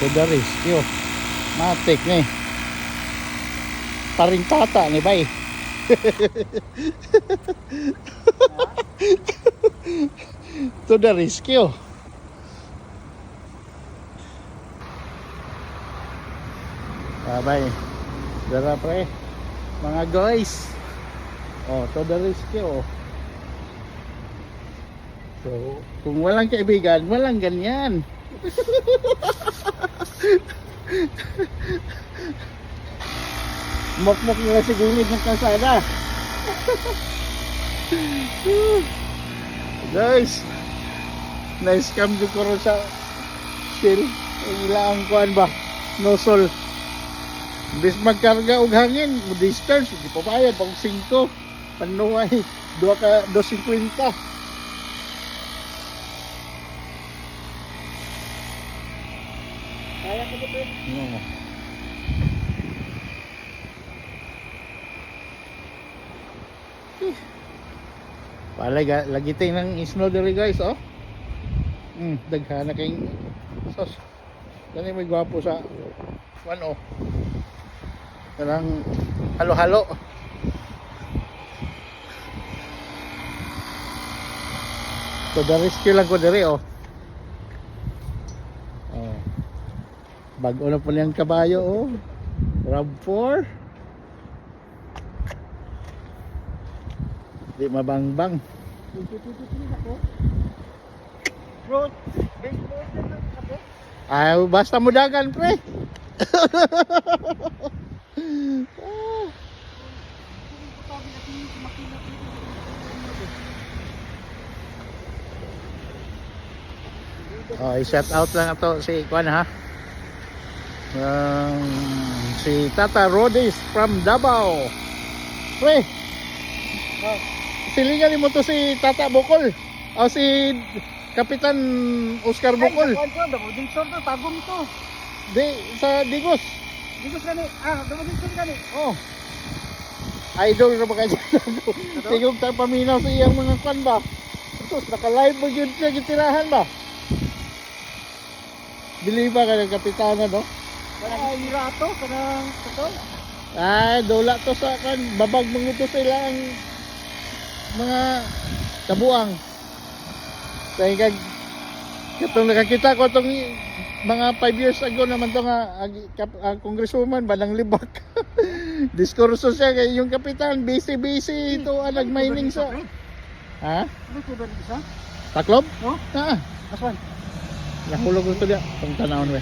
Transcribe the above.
to the rescue. Matik ni. Paring tata ni bay. To the rescue. Bye. Dara pre. Mga guys. Oh, to the rescue. So, kung walang kaibigan, walang ganyan. Mok-mok nila sa gilid ng kalsada. Guys, na-scam din ko rin sa shell. Ilang kuhan ba? Nosol. Bis magkarga og hangin, distance, di pa bayad, pang 5. Panuhay, 2.50. Kaya ko ba ito? No. Pala, lagiting ng snow diri guys, oh. Daghana kayong sos. Dali may gwapo sa 1 oh. Karang halo-halo. So the rescue lang ko diri oh. Oh. Bago na po niyang kabayo oh. RAV4. Di mabangbang. Bro, baseball na ako. Ay, basta mo dagan pre. Oh, i-shout out lang ito si Kwan ha. Si Tata Rodis from Davao. Pre. Silingan mo to si Tata Bukol. O si Kapitan Oscar Bukol. Ay, Dingson to, tagong to. Di, sa Digos. Digos gani. Dingson gani. Oh. Idol na ba kayo? Tigog tayo paminaw sa iyang mga kwan ba? Ito, naka-live mo yun siya gitirahan ba? Bili ba ka ng kapitana, no? Kanang irato, kanang ito. Ay, dola to sa kan. Babag mga ito sila ang mga kabuang. Kaya katong nakakita ko itong mga 5 years ago naman ito nga congresswoman ba ng Libak. Diskurso siya kay yung kapitan busy ito nag-mining sa ha? Ano ko ba isa? Taklob? Oh? Ha? Aswan. Nahulog ito dia. Pang tanawon we.